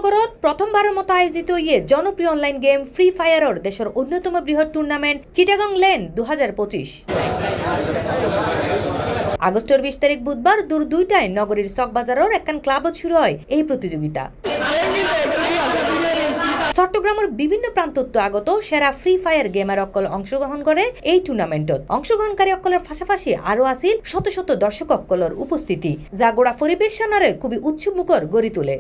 নগরত প্রথমবারের মতো আয়োজিত জনপ্রিয় অনলাইন গেম ফ্রি ফায়ারর দেশের অন্যতম বৃহৎ টুর্নামেন্ট চিটাগং লেন 2025। আগস্টের 20 তারিখ বুধবার দুর 2টায় নগরীর চকবাজারের একখান ক্লাবত শুরু হয় এই প্রতিযোগিতা। চট্টগ্রামের বিভিন্ন প্রান্তত আগত সেরা ফ্রি ফায়ার গেমার অকল অংশগ্রহণ করে এই টুর্নামেন্টত। অংশগ্রহণকারী অকলের পাশাপাশি আরো আছিল শত শত দর্শক অকলের উপস্থিতি, যা গোড়া পরিবেশনারে খুবই উৎসবমুখর গড়ি তোলে।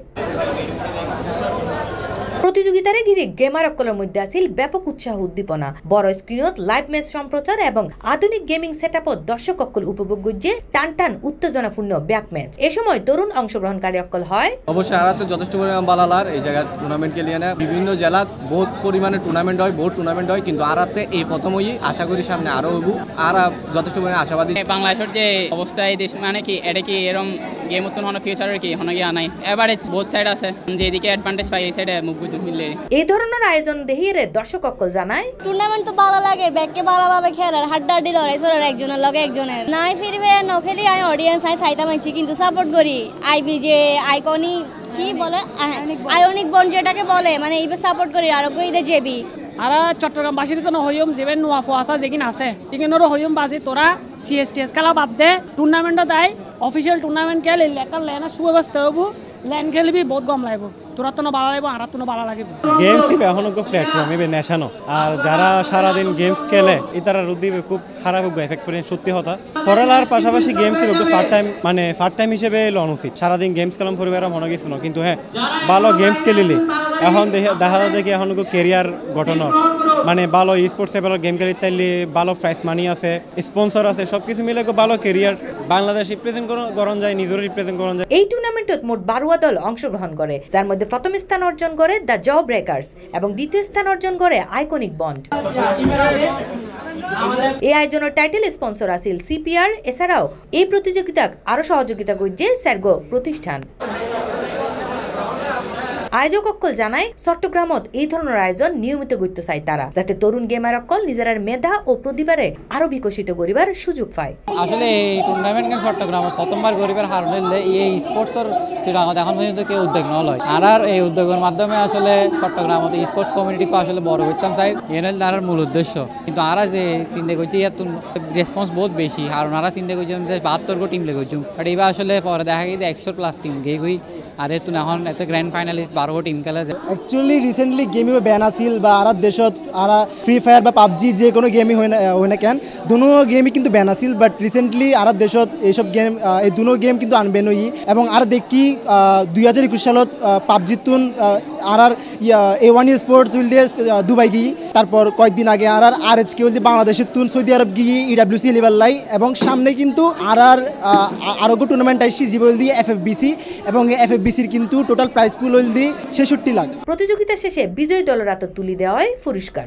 প্রতিযোগিতারে ঘিরে গেমার অকলের মধ্যে আছিল ব্যাপক উৎসাহ উদ্দীপনা, বড় স্ক্রিনত লাইভ ম্যাচ সম্প্রচার এবং আধুনিক গেমিং সেটআপত দর্শক অকল উপভোগ করছে টান টান উত্তেজনাপূর্ণ ব্যাক ম্যাচ। এ সময় তরুণ অংশগ্রহণকারী অকল হয় অবশ্যই আরাতে যথেষ্ট পরিমাণ বালালার এই জায়গায় টুর্নামেন্ট খেলিয়ে না বিভিন্ন জেলাত বহুত পরিমাণে টুর্নামেন্ট হয়, বহুত টুর্নামেন্ট হয়, কিন্তু আরাতে এই প্রথমই আশা করি সামনে আরো হবো। আর যথেষ্ট পরিমাণে আশাবাদী। বাংলাদেশের যে অবস্থা এই দেশ মানে কি এটা কি এরকম গেম উত্তন হন ফিউচারের কি হন গিয়া নাই এভারেজ বোথ সাইড আছে, যেদিকে অ্যাডভান্টেজ পাই এই সাইডে মুখ বুঝ মিললে এই ধরনের আয়োজন দেখিয়ে দর্শক অকল জানায় টুর্নামেন্ট তো ভালো লাগে, ব্যাককে ভালোভাবে খেলার হাড্ডাহাড্ডি লড়াই চলে একজনের লগে একজনের নাই ফিরি ফের ন খেলি আই অডিয়েন্স আই চাইতা মানছি কিন্তু সাপোর্ট করি আইবি যে আইকনিক কি বলে আয়নিক বন যেটাকে বলে মানে এইভাবে সাপোর্ট করি আর কইলে জেবি আর চট্টগ্রামবাসীর তো হইম যেবেন নোয়াফো আসা যেকিন আছে এখানেরও হইম বাসি তোরা সিএসটিএস খেলা বাদ দে টুর্নামেন্টত আই অফিসিয়াল টুর্নামেন্ট খেলে একটা লেনা সুব্যবস্থা হবো, ল্যান্ড খেলবি বহুত গম লাগবো, তোরা তো ভালো লাগবো আর তো ভালো লাগবে। গেমস এখন প্ল্যাটফর্ম এবে নেশানো আর যারা সারাদিন গেমস খেলে তারা রুদি খুব খারাপ এফেক্ট করে সত্যি কথা। ফরেলার পাশাপাশি গেমস পার্ট টাইম হিসেবে লন উচিত। সারাদিন গেমস খেলাম পরিবার মনে গেছিল, কিন্তু হ্যাঁ ভালো গেমস খেলিলে এখন দেখা যায় কি এখন কেরিয়ার গঠন মানে ভালো স্পোর্টসে ভালো গেম খেলি তাইলে ভালো প্রাইজ মানি আছে, স্পন্সর আছে, সবকিছু মিলে ভালো কেরিয়ার বাংলাদেশ রিপ্রেজেন্ট করা যায়, নিজের রিপ্রেজেন্ট করা যায়। এই টুর্নামেন্টত মোট 12 দল অংশগ্রহণ করে, যার মধ্যে প্রথম স্থান অর্জন করে দ্য জ ব্রেকার্স এবং দ্বিতীয় স্থান অর্জন করে আইকনিক বন্ড। এই আয়োজনের টাইটেল স্পন্সর আছিল সিপিআর। এছাড়াও এই প্রতিযোগিতা আরো সহযোগিতা করছে স্যারগো প্রতিষ্ঠান। আয়োজক অকল জানায় চট্টগ্রামত এই ধরনের আয়োজন নিয়মিত করতে চায় তারা, যাতে তরুণ গেমার অকল নিজের মেধা ও প্রতিভারে আরো বিকশিত করিবার সুযোগ পায়। আসলে এই টুর্নামেন্ট চট্টগ্রামত প্রথমবার করিবার কারণে এই স্পোর্টসের চিরাগত এখন পর্যন্ত কেউ উদ্যোগ নলয় আর এই উদ্যোগের মাধ্যমে আসলে চট্টগ্রামত স্পোর্টস কমিউনিটিকে আসলে বড় করতাম চাই, এনে তার মূল উদ্দেশ্য। কিন্তু আরা যে চিন্তা করছি ইয়ার রেসপন্স বহুত বেশি আর ওনারা চিন্তা করছেন যে 72 টিম লেগেছুম, বাট এইবার আসলে পরে দেখা গেছে 100+ টিম গিয়ে গই আর এত এখন এত গ্র্যান্ড ফাইনালিস্ট 12 টিম খেলা যায়। একচুয়ালি রিসেন্টলি গেমিও ব্যান আছিল বা আর দেশত আর ফ্রি ফায়ার বা পাবজি যে কোনো গেমই হয় না কেন দুনো গেমই কিন্তু ব্যান আছিল, বাট রিসেন্টলি আর দেশত এইসব গেম এই দুনো গেম কিন্তু আনবেন হই এবং আর দেখি 2021 সালত পাবজি তুন আর A1 স্পোর্টস উইল দিয়ে দুবাই গিয়ে, তারপর কয়েকদিন আগে আর এইচকে উইল দিয়ে বাংলাদেশের তুন সৌদি আরব গিয়ে EWC লেভেল লাই এবং সামনে কিন্তু আরো টুর্নামেন্ট আসছি যে বল দিয়ে FFBC এবং FFBCর কিন্তু টোটাল প্রাইস পুল হইল দিয়ে 66 লাখ। প্রতিযোগিতা শেষে বিজয়ী দলের হাতে তুলে দেওয়া হয় পুরস্কার।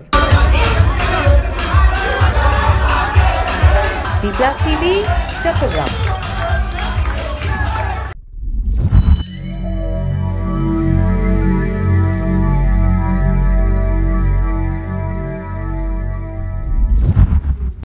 C+ TV Chittagong.